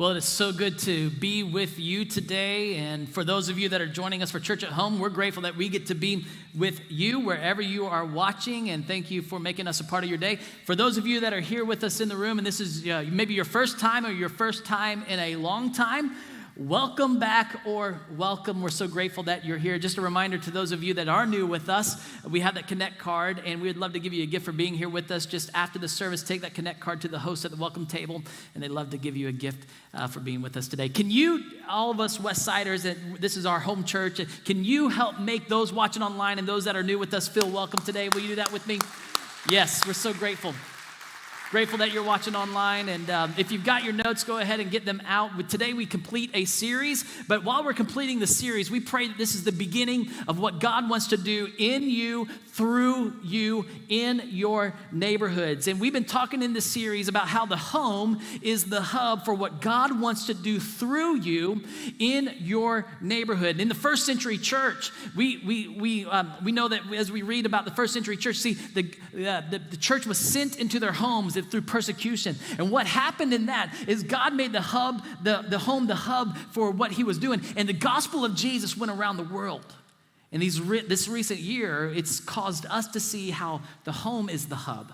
Well, it is so good to be with you today. And for those of you that are joining us for Church at Home, we're grateful that we get to be with you wherever you are watching. And thank you for making us a part of your day. For those of you that are here with us in the room, and this is maybe your first time or your first time in a long time, welcome back or welcome. We're so grateful that you're here. Just a reminder to those of you that are new with us, we have that Connect card, and we'd love to give you a gift for being here with us. Just after the service, take that Connect card to the host at the welcome table, and they'd love to give you a gift for being with us today. Can you, all of us West Siders, and this is our home church, can you help make those watching online and those that are new with us feel welcome today? Will you do that with me? Yes, we're so grateful. Grateful that you're watching online, and if you've got your notes, go ahead and get them out. Today we complete a series, but while we're completing the series, we pray that this is the beginning of what God wants to do in you, through you, in your neighborhoods. And we've been talking in this series about how the home is the hub for what God wants to do through you in your neighborhood. And in the first century church, we know that as we read about the first century church, see, the church was sent into their homes through persecution. And what happened in that is God made the home the hub for what he was doing. And the gospel of Jesus went around the world. And this recent year, it's caused us to see how the home is the hub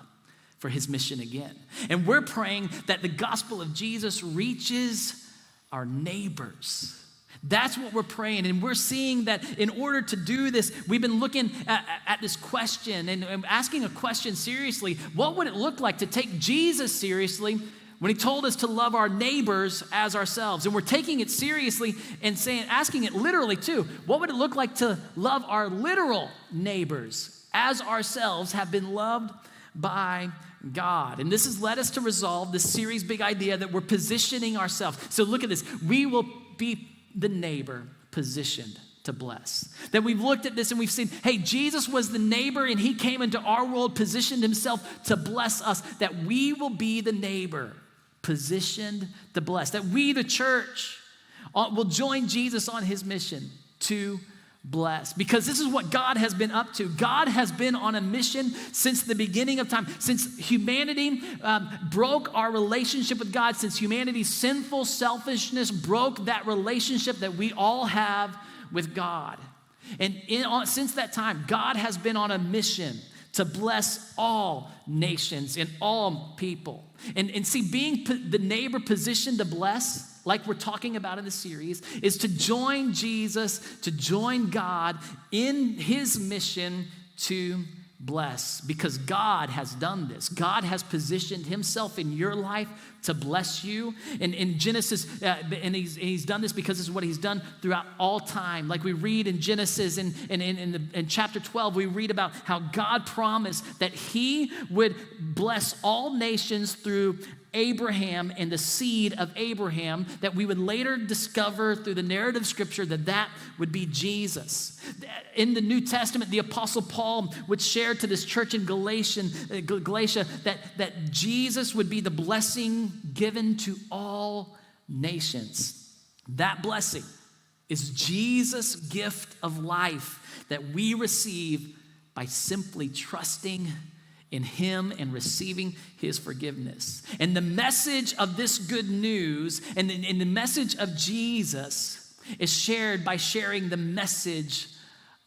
for his mission again. And we're praying that the gospel of Jesus reaches our neighbors. That's what we're praying, and we're seeing that in order to do this, we've been looking at this question and asking a question seriously. What would it look like to take Jesus seriously when he told us to love our neighbors as ourselves? And we're taking it seriously and asking it literally too. What would it look like to love our literal neighbors as ourselves have been loved by God? And this has led us to resolve this series' big idea that we're positioning ourselves. So look at this. We will be the neighbor positioned to bless. That we've looked at this and we've seen, hey, Jesus was the neighbor and he came into our world, positioned himself to bless us. That we will be the neighbor positioned to bless. That we, the church, will join Jesus on his mission to bless. Because this is what God has been up to. God has been on a mission since the beginning of time, since humanity broke our relationship with God, since humanity's sinful selfishness broke that relationship that we all have with God. And since that time, God has been on a mission to bless all nations and all people. And see, being the neighbor positioned to bless, like we're talking about in the series, is to join Jesus, to join God in his mission to bless. Because God has done this. God has positioned himself in your life to bless you. And in Genesis, and he's done this because this is what he's done throughout all time. Like we read in Genesis, in chapter 12, we read about how God promised that he would bless all nations through Abraham and the seed of Abraham, that we would later discover through the narrative scripture that would be Jesus. In the New Testament, the Apostle Paul would share to this church in Galatia that Jesus would be the blessing given to all nations. That blessing is Jesus' gift of life that we receive by simply trusting in him and receiving his forgiveness. And the message of this good news and the message of Jesus is shared by sharing the message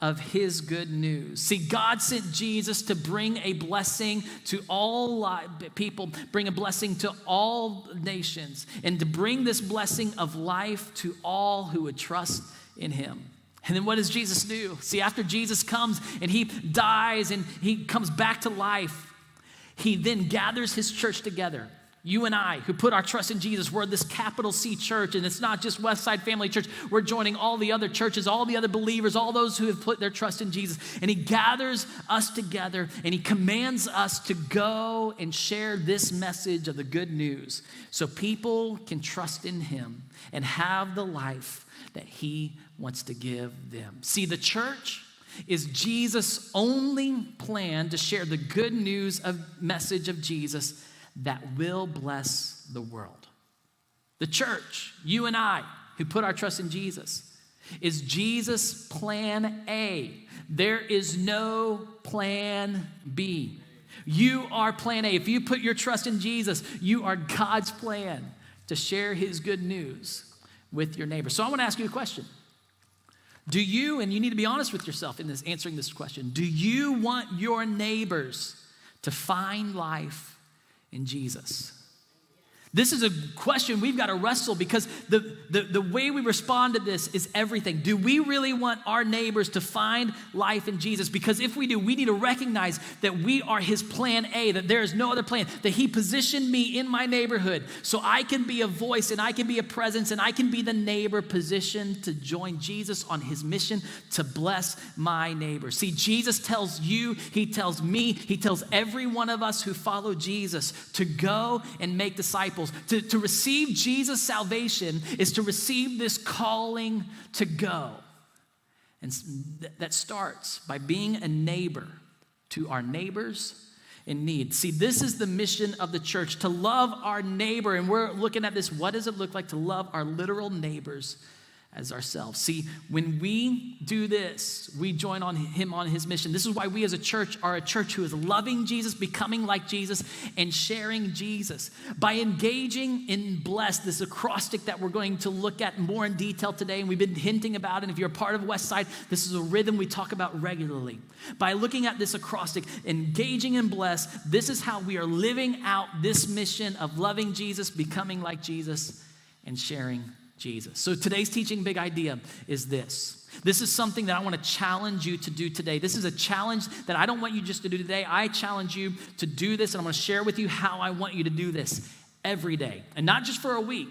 of his good news. See, God sent Jesus to bring a blessing to all people, bring a blessing to all nations, and to bring this blessing of life to all who would trust in him. And then what does Jesus do? See, after Jesus comes and he dies and he comes back to life, he then gathers his church together. You and I, who put our trust in Jesus, we're this capital C church, and it's not just Westside Family Church. We're joining all the other churches, all the other believers, all those who have put their trust in Jesus. And he gathers us together, and he commands us to go and share this message of the good news so people can trust in him and have the life that he wants to give them. See, the church is Jesus' only plan to share the good news message of Jesus that will bless the world. The church, you and I, who put our trust in Jesus, is Jesus' plan A. There is no plan B. You are plan A. If you put your trust in Jesus, you are God's plan to share his good news with your neighbor. So I want to ask you a question. Do you, and you need to be honest with yourself in this answering this question, do you want your neighbors to find life in Jesus? This is a question we've got to wrestle because the way we respond to this is everything. Do we really want our neighbors to find life in Jesus? Because if we do, we need to recognize that we are his plan A, that there is no other plan, that he positioned me in my neighborhood so I can be a voice and I can be a presence and I can be the neighbor positioned to join Jesus on his mission to bless my neighbor. See, Jesus tells you, he tells me, he tells every one of us who follow Jesus to go and make disciples. To receive Jesus' salvation is to receive this calling to go. And that starts by being a neighbor to our neighbors in need. See, this is the mission of the church, to love our neighbor. And we're looking at this, what does it look like to love our literal neighbors as ourselves? See, when we do this, we join on him on his mission. This is why we as a church are a church who is loving Jesus, becoming like Jesus, and sharing Jesus. By engaging in bless, this acrostic that we're going to look at more in detail today, and we've been hinting about it. If you're a part of Westside, this is a rhythm we talk about regularly. By looking at this acrostic, engaging in bless, this is how we are living out this mission of loving Jesus, becoming like Jesus, and sharing Jesus. So today's teaching big idea is this. This is something that I want to challenge you to do today. This is a challenge that I don't want you just to do today. I challenge you to do this, and I'm going to share with you how I want you to do this every day. And not just for a week,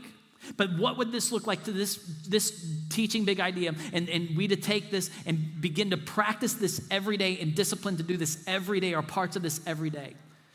but what would this look like to this teaching big idea? And we to take this and begin to practice this every day and discipline to do this every day or parts of this every day.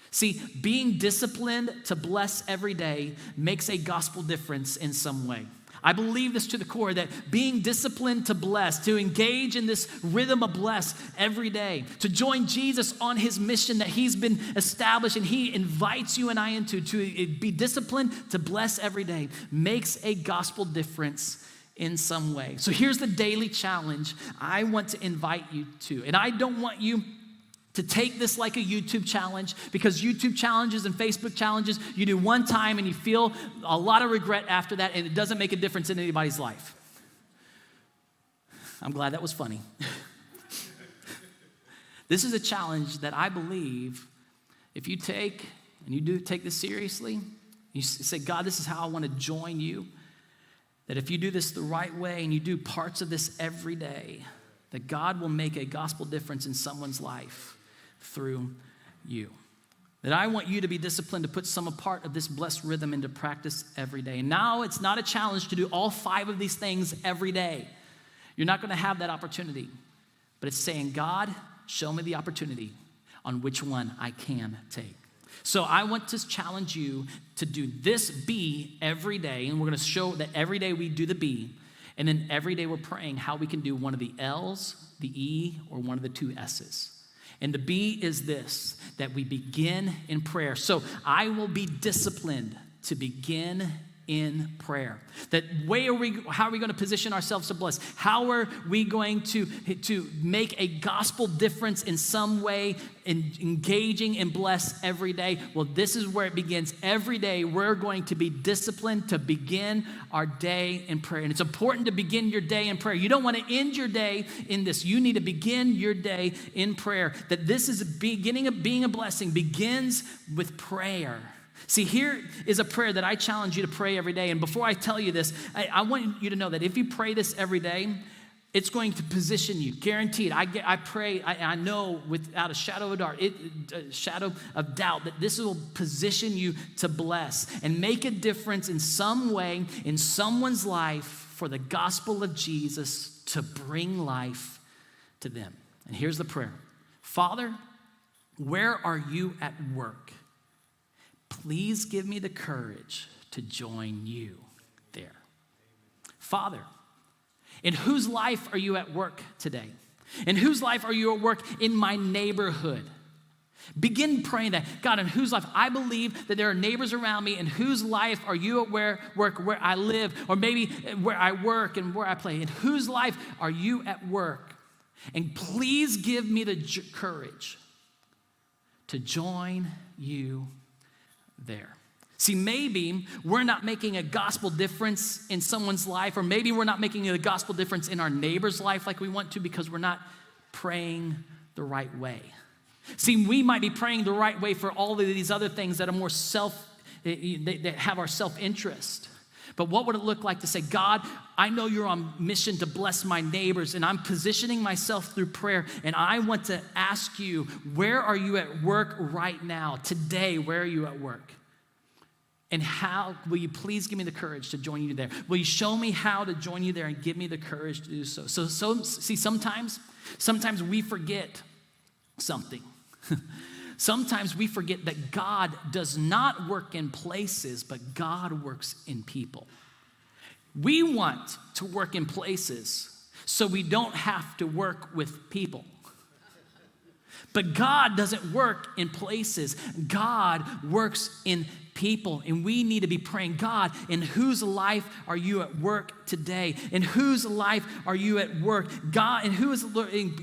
See, being disciplined to bless every day makes a gospel difference in some way. I believe this to the core, that being disciplined to bless, to engage in this rhythm of bless every day, to join Jesus on his mission that he's been established and he invites you and I into, to be disciplined to bless every day, makes a gospel difference in some way. So here's the daily challenge I want to invite you to. And I don't want you to take this like a YouTube challenge, because YouTube challenges and Facebook challenges, you do one time and you feel a lot of regret after that, and it doesn't make a difference in anybody's life. I'm glad that was funny. This is a challenge that I believe if you take, and you do take this seriously, you say, God, this is how I want to join you, that if you do this the right way and you do parts of this every day, that God will make a gospel difference in someone's life through you. That I want you to be disciplined to put some part of this blessed rhythm into practice every day. And now it's not a challenge to do all 5 of these things every day. You're not going to have that opportunity. But it's saying, God, show me the opportunity on which one I can take. So I want to challenge you to do this B every day. And we're going to show that every day we do the B. And then every day we're praying how we can do one of the L's, the E, or one of the 2 S's. And the B is this, that we begin in prayer. So I will be disciplined to begin in prayer. That how are we going to position ourselves to bless? How are we going to make a gospel difference in some way in engaging in bless every day? Well, this is where it begins. Every day we're going to be disciplined to begin our day in prayer. And it's important to begin your day in prayer. You don't want to end your day in this. You need to begin your day in prayer. That this is a beginning of being a blessing, begins with prayer. See, here is a prayer that I challenge you to pray every day. And before I tell you this, I want you to know that if you pray this every day, it's going to position you, guaranteed. I pray, I know without a shadow of doubt that this will position you to bless and make a difference in some way in someone's life for the gospel of Jesus to bring life to them. And here's the prayer. Father, where are you at work? Please give me the courage to join you there. Father, in whose life are you at work today? In whose life are you at work in my neighborhood? Begin praying that. God, in whose life? I believe that there are neighbors around me. In whose life are you at where I live, or maybe where I work and where I play? In whose life are you at work? And please give me the courage to join you there. See, maybe we're not making a gospel difference in someone's life, or maybe we're not making a gospel difference in our neighbor's life like we want to because we're not praying the right way. See, we might be praying the right way for all of these other things that are more that have our self-interest. But what would it look like to say, God, I know you're on mission to bless my neighbors, and I'm positioning myself through prayer, and I want to ask you, where are you at work right now? Today, where are you at work? And how will you please give me the courage to join you there? Will you show me how to join you there and give me the courage to do so? So see, sometimes we forget something. Sometimes we forget that God does not work in places, but God works in people. We want to work in places so we don't have to work with people. But God doesn't work in places. God works in people. And we need to be praying, God, in whose life are you at work today? In whose life are you at work? God,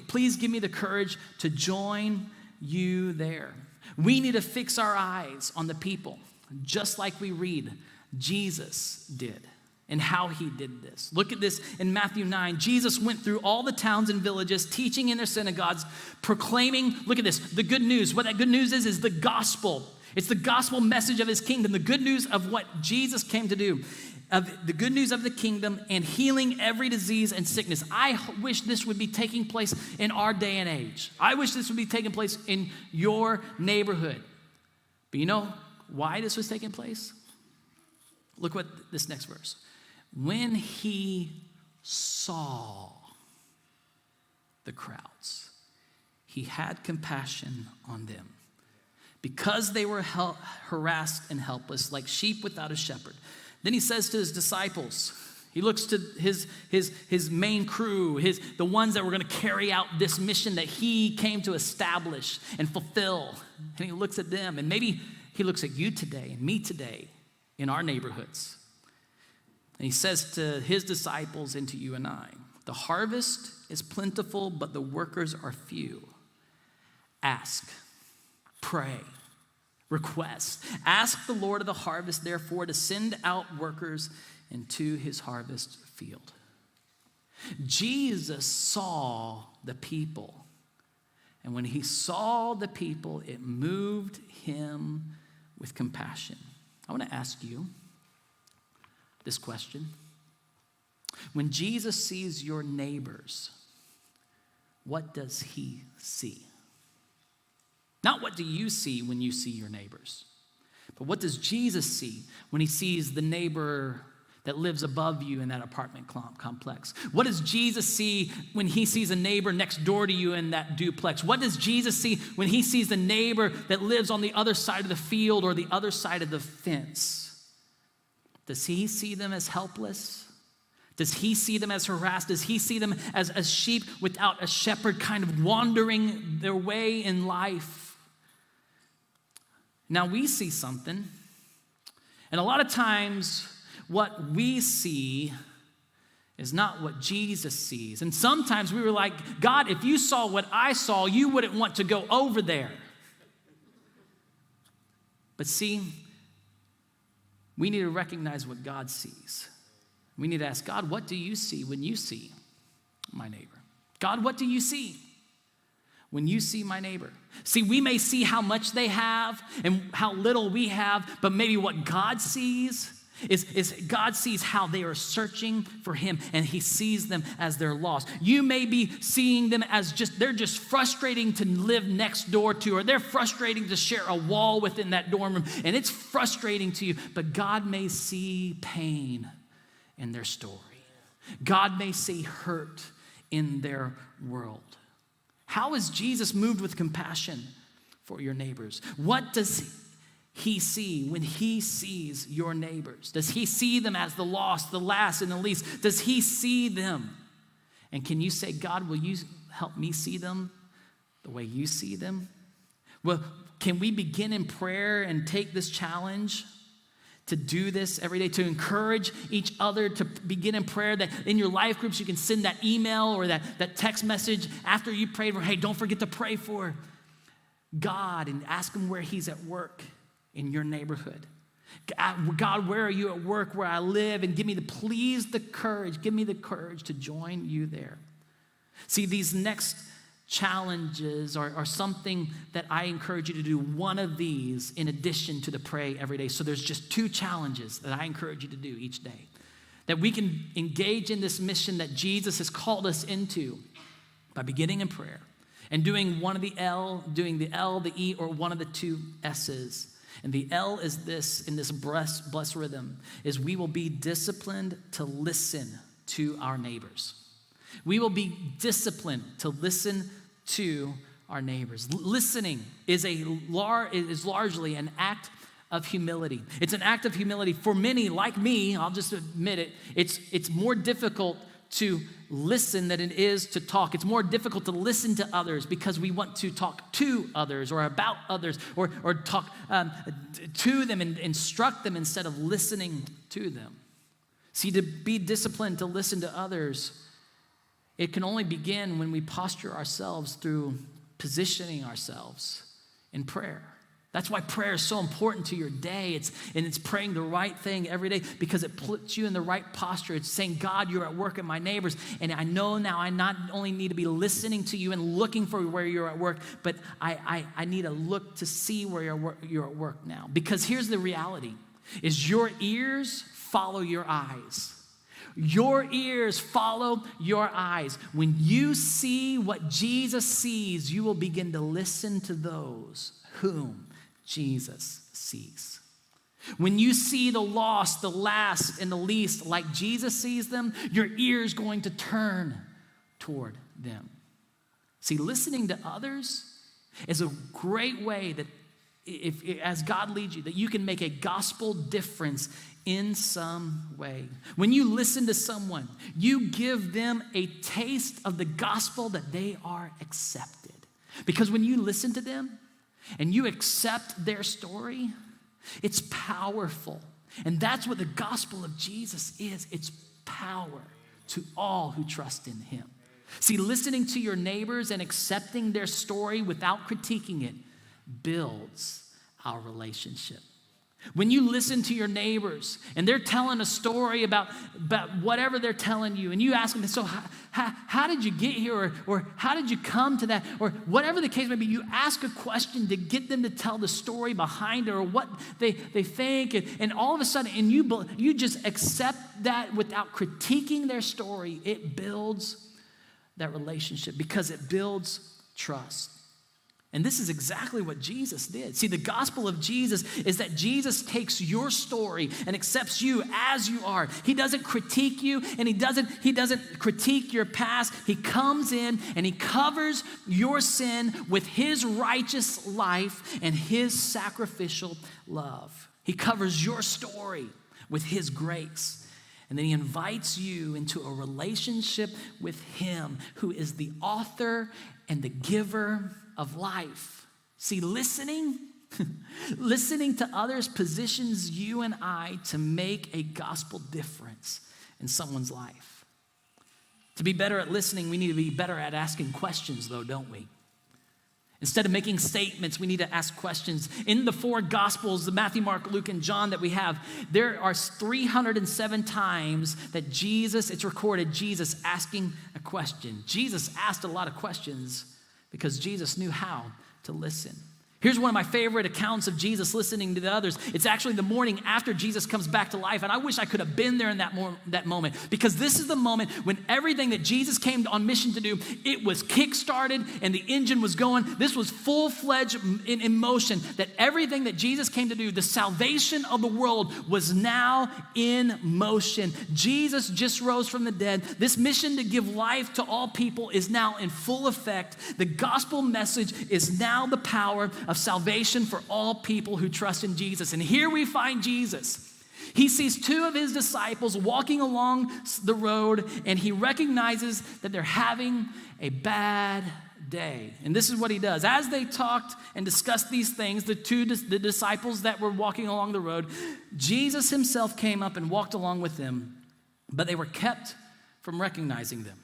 please give me the courage to join you there. We need to fix our eyes on the people, just like we read Jesus did and how he did this. Look at this in Matthew 9. Jesus went through all the towns and villages, teaching in their synagogues, proclaiming, look at this, the good news. What that good news is the gospel. It's the gospel message of his kingdom, the good news of what Jesus came to do, of the good news of the kingdom, and healing every disease and sickness. I wish this would be taking place in our day and age. I wish this would be taking place in your neighborhood. But you know why this was taking place? Look what this next verse. When he saw the crowds, he had compassion on them because they were harassed and helpless, like sheep without a shepherd. Then he says to his disciples, he looks to his main crew, the ones that were going to carry out this mission that he came to establish and fulfill. And he looks at them, and maybe he looks at you today and me today in our neighborhoods. And he says to his disciples and to you and I, the harvest is plentiful, but the workers are few. Ask, pray, request. Ask the Lord of the harvest, therefore, to send out workers into his harvest field. Jesus saw the people. And when he saw the people, it moved him with compassion. I want to ask you this question. When Jesus sees your neighbors, what does he see? Not what do you see when you see your neighbors, but what does Jesus see when he sees the neighbor that lives above you in that apartment complex? What does Jesus see when he sees a neighbor next door to you in that duplex? What does Jesus see when he sees the neighbor that lives on the other side of the field or the other side of the fence? Does he see them as helpless? Does he see them as harassed? Does he see them as sheep without a shepherd, kind of wandering their way in life? Now we see something, and a lot of times what we see is not what Jesus sees. And sometimes we were like, God, if you saw what I saw, you wouldn't want to go over there. But see, we need to recognize what God sees. We need to ask, God, what do you see when you see my neighbor? God, what do you see when you see my neighbor? See, we may see how much they have and how little we have, but maybe what God sees is God sees how they are searching for him, and he sees them as they're lost. You may be seeing them as they're just frustrating to live next door to, or they're frustrating to share a wall within that dorm room, and it's frustrating to you, but God may see pain in their story. God may see hurt in their world. How is Jesus moved with compassion for your neighbors? What does he see when he sees your neighbors? Does he see them as the lost, the last, and the least? Does he see them? And can you say, God, will you help me see them the way you see them? Well, can we begin in prayer and take this challenge to do this every day, to encourage each other to begin in prayer, that in your life groups you can send that email or that text message after you prayed for, hey, don't forget to pray for God and ask him where he's at work in your neighborhood. God, where are you at work, where I live? And give me the courage to join you there. See, these next challenges are something that I encourage you to do one of these in addition to the pray every day. So there's just 2 challenges that I encourage you to do each day, that we can engage in this mission that Jesus has called us into by beginning in prayer and doing one of the L, doing the L, the E, or one of the 2 S's. And the L is this, in this blessed rhythm, is we will be disciplined to listen to our neighbors. We will be disciplined to listen to our neighbors. Listening is largely an act of humility. It's an act of humility. For many, like me, I'll just admit it, it's more difficult to listen than it is to talk. It's more difficult to listen to others because we want to talk to others or about others or talk to them and instruct them instead of listening to them. See, to be disciplined to listen to others, it can only begin when we posture ourselves through positioning ourselves in prayer. That's why prayer is so important to your day. It's praying the right thing every day because it puts you in the right posture. It's saying, God, you're at work at my neighbors, and I know now I not only need to be listening to you and looking for where you're at work, but I need to look to see where you're at work now. Because here's the reality, is your ears follow your eyes. Your ears follow your eyes. When you see what Jesus sees, you will begin to listen to those whom Jesus sees. When you see the lost, the last, and the least like Jesus sees them, your ear's going to turn toward them. See, listening to others is a great way that as God leads you, that you can make a gospel difference in some way. When you listen to someone, you give them a taste of the gospel that they are accepted. Because when you listen to them and you accept their story, it's powerful. And that's what the gospel of Jesus is. It's power to all who trust in him. See, listening to your neighbors and accepting their story without critiquing it builds our relationship. When you listen to your neighbors and they're telling a story about whatever they're telling you, and you ask them, so how did you get here? Or how did you come to that? Or whatever the case may be, you ask a question to get them to tell the story behind it or what they think. And all of a sudden, and you just accept that without critiquing their story. It builds that relationship because it builds trust. And this is exactly what Jesus did. See, the gospel of Jesus is that Jesus takes your story and accepts you as you are. He doesn't critique you, and he doesn't critique your past. He comes in and he covers your sin with his righteous life and his sacrificial love. He covers your story with his grace. And then he invites you into a relationship with him who is the author and the giver of life. See, listening to others positions you and I to make a gospel difference in someone's life. To be better at listening, we need to be better at asking questions, though, don't we? Instead of making statements, we need to ask questions. In the 4 Gospels, the Matthew, Mark, Luke, and John that we have, there are 307 times that it's recorded Jesus asking a question. Jesus asked a lot of questions because Jesus knew how to listen. Here's one of my favorite accounts of Jesus listening to the others. It's actually the morning after Jesus comes back to life, and I wish I could have been there in that moment, because this is the moment when everything that Jesus came on mission to do, it was kick-started and the engine was going. This was full-fledged in motion, that everything that Jesus came to do, the salvation of the world, was now in motion. Jesus just rose from the dead. This mission to give life to all people is now in full effect. The gospel message is now the power of salvation for all people who trust in Jesus. And here we find Jesus. He sees 2 of his disciples walking along the road, and he recognizes that they're having a bad day. And this is what he does. As they talked and discussed these things, the disciples that were walking along the road, Jesus himself came up and walked along with them, but they were kept from recognizing them.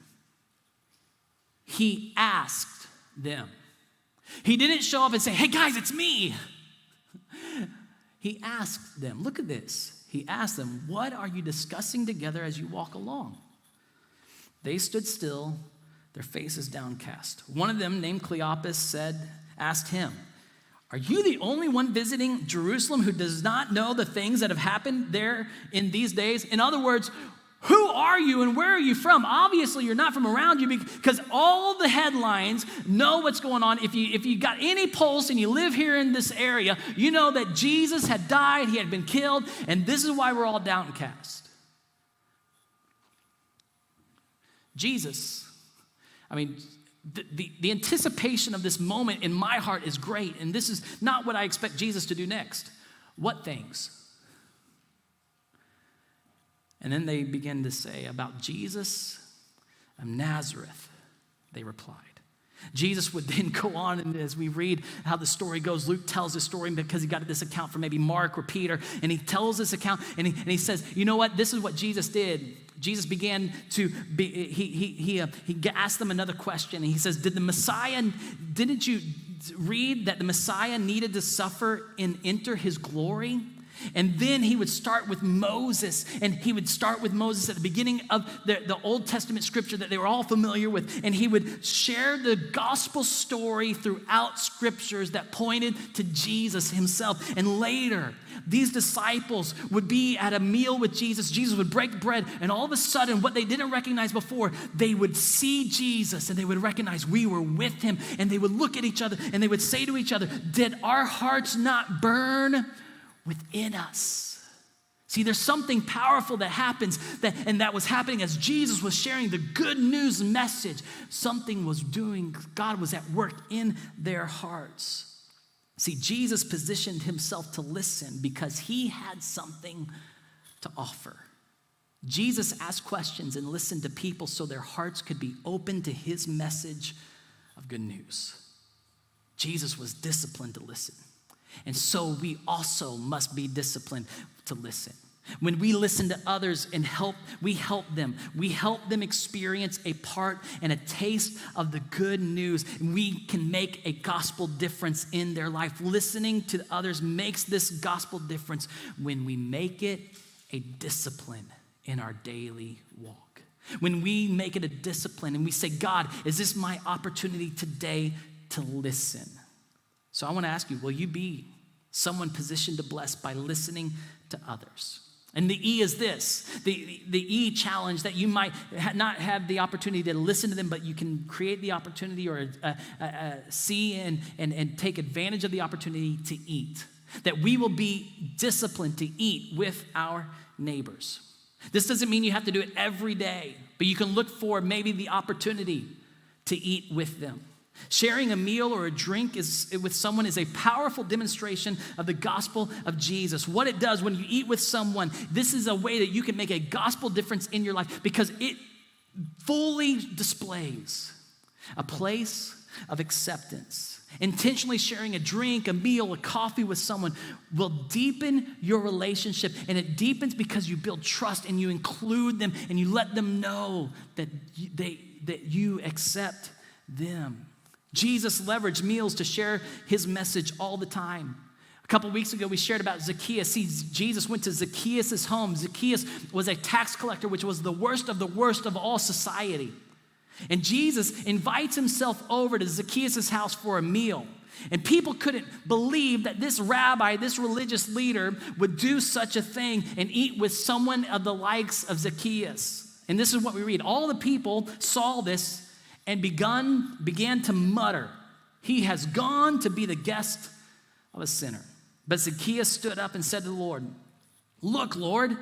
He asked them. He didn't show up and say, "Hey guys, it's me." he asked them, look at this. He asked them, what are you discussing together as you walk along? They stood still, their faces downcast. One of them, named Cleopas, asked him, are you the only one visiting Jerusalem who does not know the things that have happened there in these days? In other words, who are you and where are you from? Obviously, you're not from around you because all the headlines know what's going on. If you got any pulse and you live here in this area, you know that Jesus had died, he had been killed, and this is why we're all downcast. Jesus, the anticipation of this moment in my heart is great, and this is not what I expect Jesus to do next. What things? And then they begin to say, about Jesus of Nazareth, they replied. Jesus would then go on, and as we read how the story goes, Luke tells this story because he got this account from maybe Mark or Peter, and he tells this account, and he says, you know what, this is what Jesus did. Jesus began to be, he asked them another question, and he says, didn't you read that the Messiah needed to suffer and enter his glory? And then he would start with Moses, and he would start with Moses at the beginning of the Old Testament scripture that they were all familiar with, and he would share the gospel story throughout scriptures that pointed to Jesus himself. And later, these disciples would be at a meal with Jesus. Jesus would break bread, and all of a sudden, what they didn't recognize before, they would see Jesus, and they would recognize we were with him, and they would look at each other, and they would say to each other, did our hearts not burn within us? See, there's something powerful that happens, that was happening as Jesus was sharing the good news message. Something was doing, God was at work in their hearts. See, Jesus positioned himself to listen because he had something to offer. Jesus asked questions and listened to people so their hearts could be open to his message of good news. Jesus was disciplined to listen. And so we also must be disciplined to listen. When we listen to others and we help them experience a part and a taste of the good news. We can make a gospel difference in their life. Listening to others makes this gospel difference when we make it a discipline in our daily walk. When we make it a discipline and we say, God, is this my opportunity today to listen? So I want to ask you, will you be someone positioned to bless by listening to others? And the E is this, the E challenge that you might not have the opportunity to listen to them, but you can create the opportunity or see and take advantage of the opportunity to eat. That we will be disciplined to eat with our neighbors. This doesn't mean you have to do it every day, but you can look for maybe the opportunity to eat with them. Sharing a meal or a drink with someone is a powerful demonstration of the gospel of Jesus. What it does when you eat with someone, this is a way that you can make a gospel difference in your life because it fully displays a place of acceptance. Intentionally sharing a drink, a meal, a coffee with someone will deepen your relationship, and it deepens because you build trust and you include them and you let them know that you accept them. Jesus leveraged meals to share his message all the time. A couple weeks ago, we shared about Zacchaeus. See, Jesus went to Zacchaeus' home. Zacchaeus was a tax collector, which was the worst of all society. And Jesus invites himself over to Zacchaeus' house for a meal. And people couldn't believe that this rabbi, this religious leader, would do such a thing and eat with someone of the likes of Zacchaeus. And this is what we read. All the people saw this and began to mutter, he has gone to be the guest of a sinner. But Zacchaeus stood up and said to the Lord, look, Lord,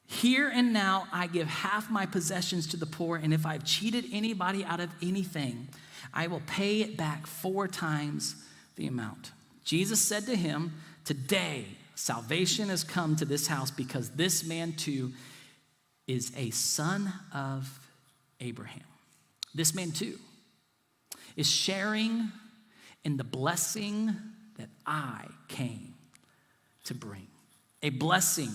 here and now I give half my possessions to the poor, and if I've cheated anybody out of anything, I will pay it back 4 times the amount. Jesus said to him, today salvation has come to this house because this man too is a son of Abraham. This man too is sharing in the blessing that I came to bring. A blessing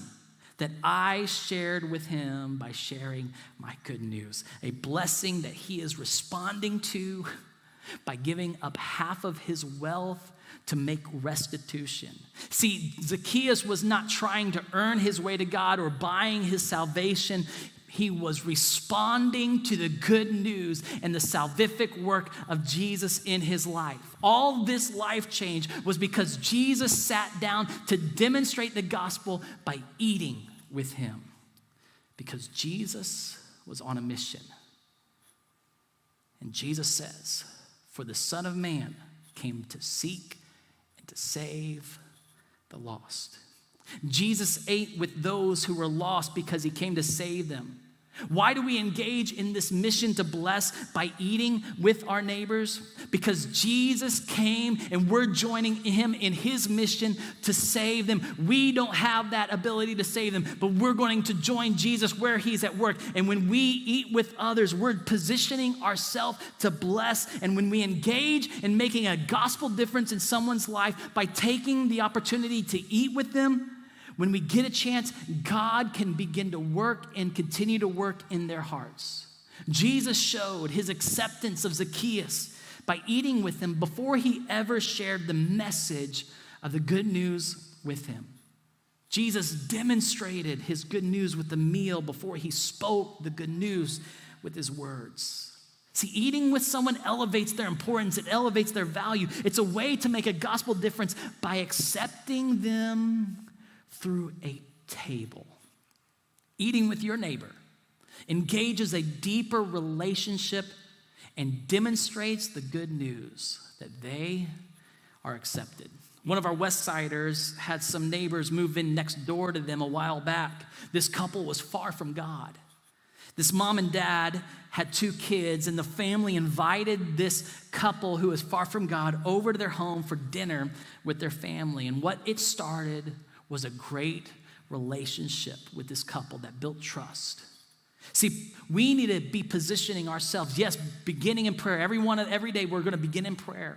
that I shared with him by sharing my good news. A blessing that he is responding to by giving up half of his wealth to make restitution. See, Zacchaeus was not trying to earn his way to God or buying his salvation. He was responding to the good news and the salvific work of Jesus in his life. All this life change was because Jesus sat down to demonstrate the gospel by eating with him. Because Jesus was on a mission. And Jesus says, "For the Son of Man came to seek and to save the lost." Jesus ate with those who were lost because he came to save them. Why do we engage in this mission to bless by eating with our neighbors? Because Jesus came and we're joining him in his mission to save them. We don't have that ability to save them, but we're going to join Jesus where he's at work. And when we eat with others, we're positioning ourselves to bless. And when we engage in making a gospel difference in someone's life by taking the opportunity to eat with them, when we get a chance, God can begin to work and continue to work in their hearts. Jesus showed his acceptance of Zacchaeus by eating with him before he ever shared the message of the good news with him. Jesus demonstrated his good news with the meal before he spoke the good news with his words. See, eating with someone elevates their importance. It elevates their value. It's a way to make a gospel difference by accepting them through a table. Eating with your neighbor engages a deeper relationship and demonstrates the good news that they are accepted. One of our West Siders had some neighbors move in next door to them a while back. This couple was far from God. This mom and dad had 2 kids, and the family invited this couple who was far from God over to their home for dinner with their family. And what it started was a great relationship with this couple that built trust. See, we need to be positioning ourselves. Yes, beginning in prayer. Every day we're going to begin in prayer.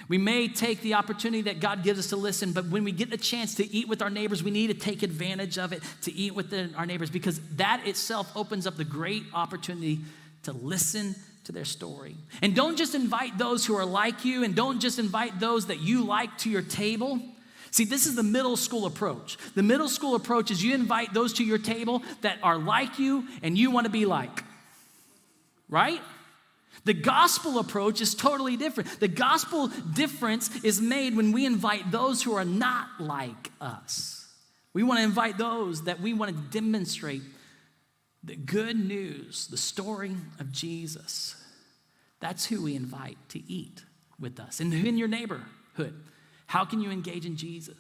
We may take the opportunity that God gives us to listen, but when we get the chance to eat with our neighbors, we need to take advantage of it, to eat with our neighbors, because that itself opens up the great opportunity to listen to their story. And don't just invite those who are like you, and don't just invite those that you like to your table. See, this is the middle school approach. The middle school approach is you invite those to your table that are like you and you want to be like, right? The gospel approach is totally different. The gospel difference is made when we invite those who are not like us. We want to invite those that we want to demonstrate the good news, the story of Jesus. That's who we invite to eat with us. And in your neighborhood, how can you engage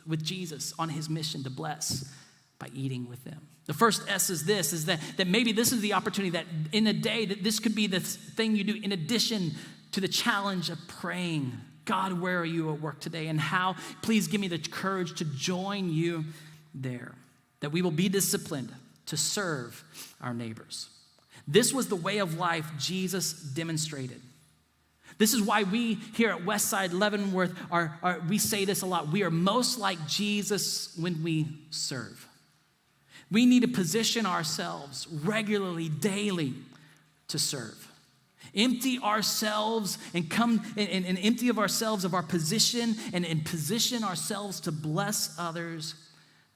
with Jesus on his mission to bless? By eating with them. The first S is this, is that maybe this is the opportunity that in a day that this could be the thing you do in addition to the challenge of praying. God, where are you at work today? And how, please give me the courage to join you there. That we will be disciplined to serve our neighbors. This was the way of life Jesus demonstrated. This is why we here at Westside Leavenworth, we say this a lot. We are most like Jesus when we serve. We need to position ourselves regularly, daily, to serve. Empty ourselves and come and empty of ourselves of our position and position ourselves to bless others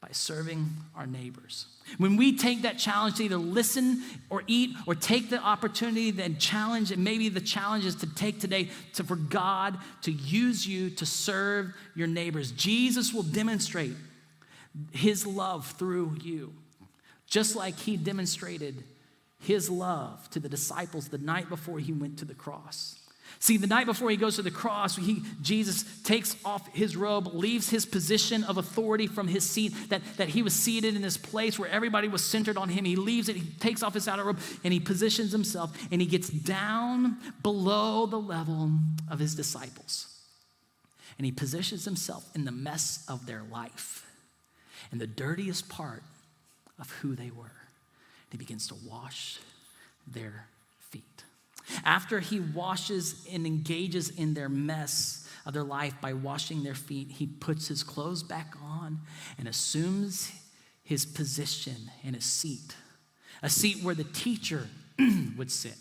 by serving our neighbors. When we take that challenge to either listen or eat or take the opportunity, then challenge, and maybe the challenge is to take today for God to use you to serve your neighbors. Jesus will demonstrate his love through you, just like he demonstrated his love to the disciples the night before he went to the cross. See, the night before he goes to the cross, Jesus takes off his robe, leaves his position of authority from his seat, that he was seated in this place where everybody was centered on him. He leaves it, he takes off his outer robe, and he positions himself, and he gets down below the level of his disciples. And he positions himself in the mess of their life, in the dirtiest part of who they were. And he begins to wash their feet. After he washes and engages in their mess of their life by washing their feet, he puts his clothes back on and assumes his position in a seat where the teacher would sit.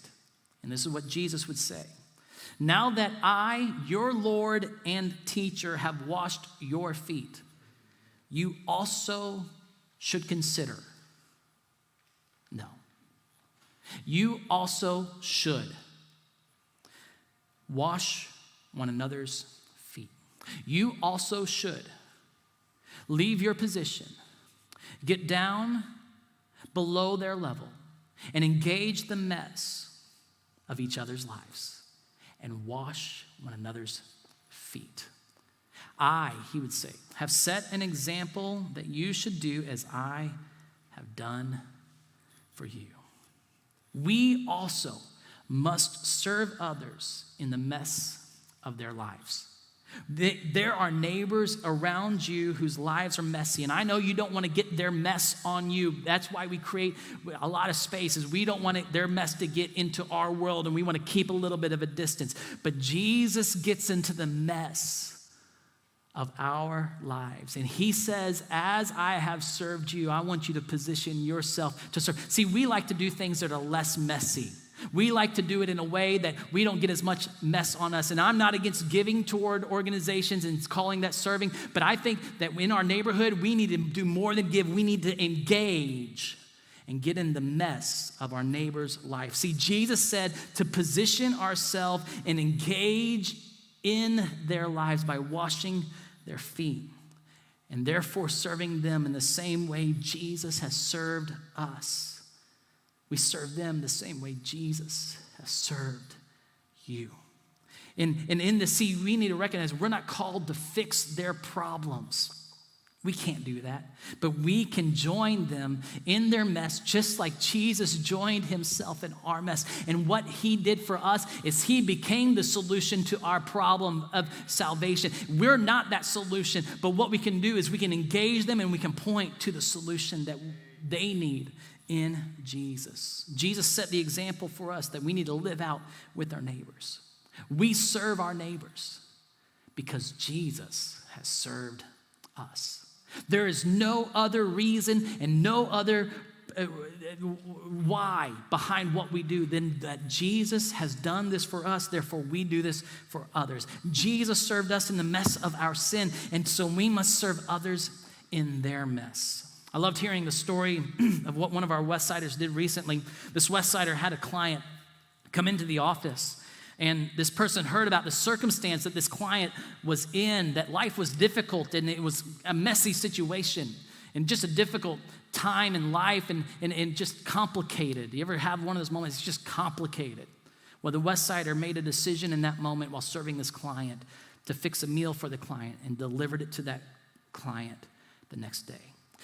And this is what Jesus would say. Now that I, your Lord and teacher, have washed your feet, you also should consider. No. You also should wash one another's feet. You also should leave your position, get down below their level, and engage the mess of each other's lives and wash one another's feet. I, he would say, have set an example that you should do as I have done for you. We also must serve others in the mess of their lives. There are neighbors around you whose lives are messy, and I know you don't want to get their mess on you. That's why we create a lot of spaces. We don't want their mess to get into our world, and we want to keep a little bit of a distance. But Jesus gets into the mess of our lives, and he says, as I have served you, I want you to position yourself to serve. See, we like to do things that are less messy. We like to do it in a way that we don't get as much mess on us. And I'm not against giving toward organizations and calling that serving, but I think that in our neighborhood, we need to do more than give. We need to engage and get in the mess of our neighbor's life. See, Jesus said to position ourselves and engage in their lives by washing their feet and therefore serving them in the same way Jesus has served us. We serve them the same way Jesus has served you. And in the sea, we need to recognize we're not called to fix their problems. We can't do that. But we can join them in their mess just like Jesus joined himself in our mess. And what he did for us is he became the solution to our problem of salvation. We're not that solution, but what we can do is we can engage them and we can point to the solution that they need in Jesus. Jesus set the example for us that we need to live out with our neighbors. We serve our neighbors because Jesus has served us. There is no other reason and no other why behind what we do than that Jesus has done this for us, therefore we do this for others. Jesus served us in the mess of our sin, and so we must serve others in their mess. I loved hearing the story of what one of our Westsiders did recently. This Westsider had a client come into the office, and this person heard about the circumstance that this client was in, that life was difficult and it was a messy situation and just a difficult time in life and just complicated. You ever have one of those moments? It's just complicated. Well, the Westsider made a decision in that moment while serving this client to fix a meal for the client and delivered it to that client the next day.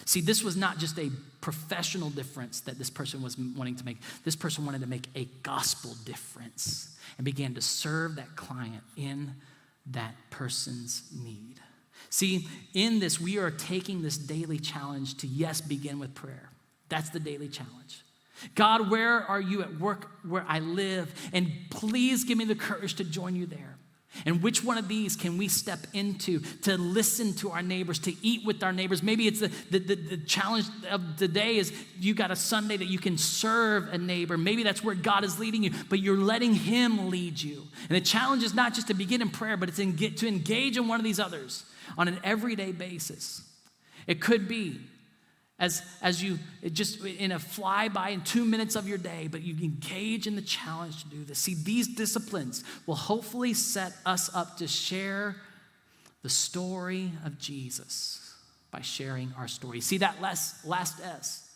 See, this was not just a professional difference that this person was wanting to make. This person wanted to make a gospel difference and began to serve that client in that person's need. See, in this, we are taking this daily challenge to, yes, begin with prayer. That's the daily challenge. God, where are you at work where I live? And please give me the courage to join you there. And which one of these can we step into to listen to our neighbors, to eat with our neighbors? Maybe it's the challenge of the day is you got a Sunday that you can serve a neighbor. Maybe that's where God is leading you, but you're letting him lead you. And the challenge is not just to begin in prayer, but it's to engage in one of these others on an everyday basis. It could be as you just in a flyby in 2 minutes of your day, but you engage in the challenge to do this. See, these disciplines will hopefully set us up to share the story of Jesus by sharing our story. See, that last S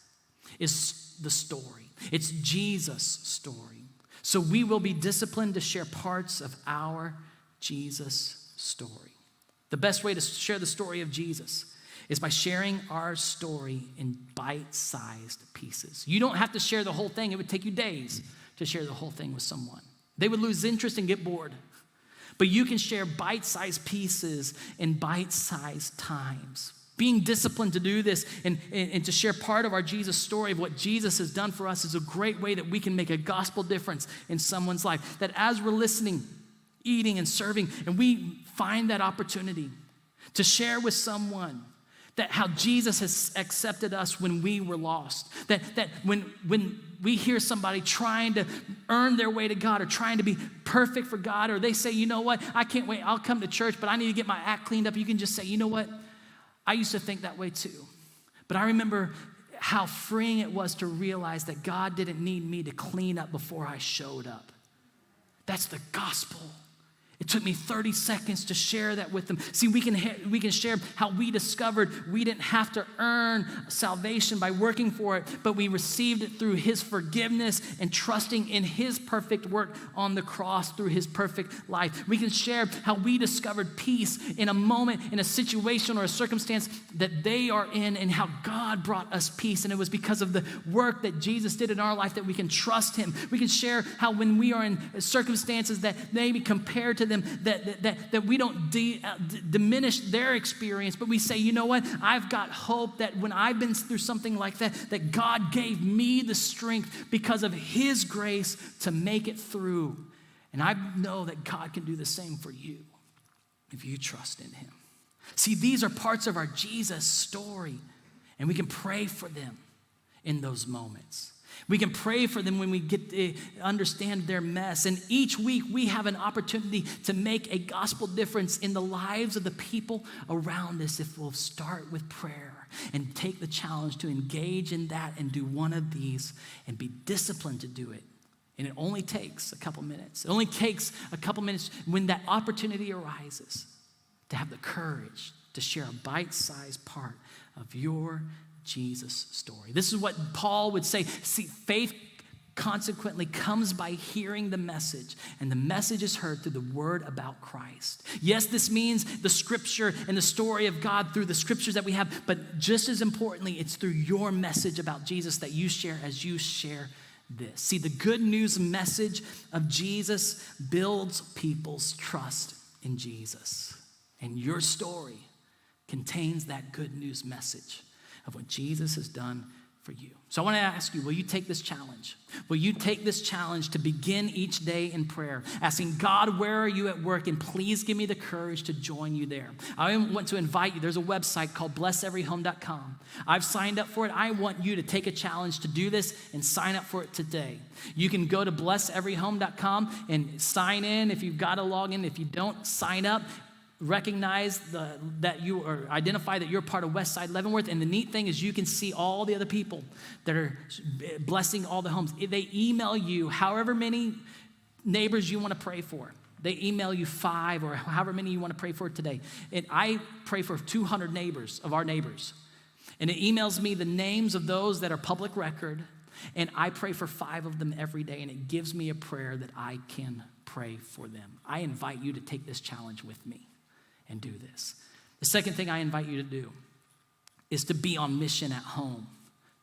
is the story. It's Jesus' story. So we will be disciplined to share parts of our Jesus story. The best way to share the story of Jesus is by sharing our story in bite-sized pieces. You don't have to share the whole thing. It would take you days to share the whole thing with someone. They would lose interest and get bored. But you can share bite-sized pieces in bite-sized times. Being disciplined to do this and to share part of our Jesus story of what Jesus has done for us is a great way that we can make a gospel difference in someone's life. That as we're listening, eating, and serving, and we find that opportunity to share with someone That how Jesus has accepted us when we were lost. That when we hear somebody trying to earn their way to God or trying to be perfect for God, or they say, you know what, I can't wait, I'll come to church, but I need to get my act cleaned up. You can just say, you know what, I used to think that way too. But I remember how freeing it was to realize that God didn't need me to clean up before I showed up. That's the gospel. It took me 30 seconds to share that with them. See, we can share how we discovered we didn't have to earn salvation by working for it, but we received it through his forgiveness and trusting in his perfect work on the cross through his perfect life. We can share how we discovered peace in a moment, in a situation or a circumstance that they are in, and how God brought us peace. And it was because of the work that Jesus did in our life that we can trust him. We can share how when we are in circumstances that maybe compared to them, that we don't diminish their experience, but we say, you know what, I've got hope that when I've been through something like that God gave me the strength because of his grace to make it through. And I know that God can do the same for you if you trust in him. See, these are parts of our Jesus story, and we can pray for them in those moments. We can pray for them when we get to understand their mess. And each week we have an opportunity to make a gospel difference in the lives of the people around us if we'll start with prayer and take the challenge to engage in that and do one of these and be disciplined to do it. And it only takes a couple minutes. It only takes a couple minutes when that opportunity arises to have the courage to share a bite-sized part of your Jesus story. This is what Paul would say. See, faith consequently comes by hearing the message, and the message is heard through the word about Christ. Yes, this means the scripture and the story of God through the scriptures that we have, but just as importantly, it's through your message about Jesus that you share as you share this. See, the good news message of Jesus builds people's trust in Jesus, and your story contains that good news message of what Jesus has done for you. So I want to ask you, will you take this challenge? Will you take this challenge to begin each day in prayer, asking God, where are you at work? And please give me the courage to join you there. I want to invite you. There's a website called blesseveryhome.com. I've signed up for it. I want you to take a challenge to do this and sign up for it today. You can go to blesseveryhome.com and sign in if you've got to log in. If you don't, sign up. Recognize that you or identify that you're part of Westside Leavenworth. And the neat thing is you can see all the other people that are blessing all the homes. They email you however many neighbors you want to pray for. They email you 5 or however many you want to pray for today. And I pray for 200 neighbors of our neighbors. And it emails me the names of those that are public record. And I pray for 5 of them every day. And it gives me a prayer that I can pray for them. I invite you to take this challenge with me and do this. The second thing I invite you to do is to be on mission at home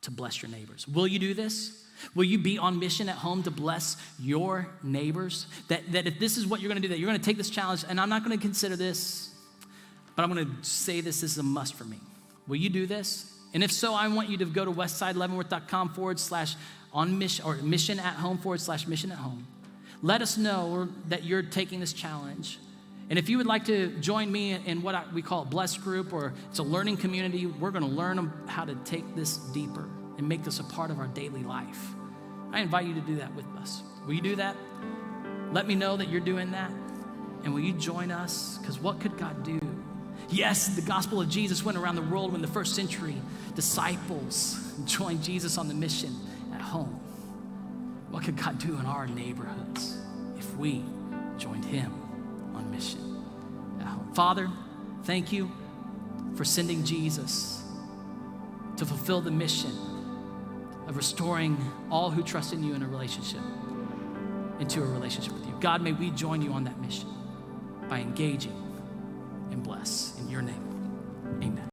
to bless your neighbors. Will you do this? Will you be on mission at home to bless your neighbors? That if this is what you're going to do, that you're going to take this challenge, and I'm not going to consider this, but I'm going to say this is a must for me. Will you do this? And if so, I want you to go to westsideleavenworth.com/on-mission or mission@home/mission at home. Let us know that you're taking this challenge. And if you would like to join me in what we call a blessed group, or it's a learning community, we're going to learn how to take this deeper and make this a part of our daily life. I invite you to do that with us. Will you do that? Let me know that you're doing that. And will you join us? Because what could God do? Yes, the gospel of Jesus went around the world when the first century disciples joined Jesus on the mission at home. What could God do in our neighborhoods if we joined him on mission at home? Father, thank you for sending Jesus to fulfill the mission of restoring all who trust in you in a relationship into a relationship with you. God, may we join you on that mission by engaging and bless in your name. Amen.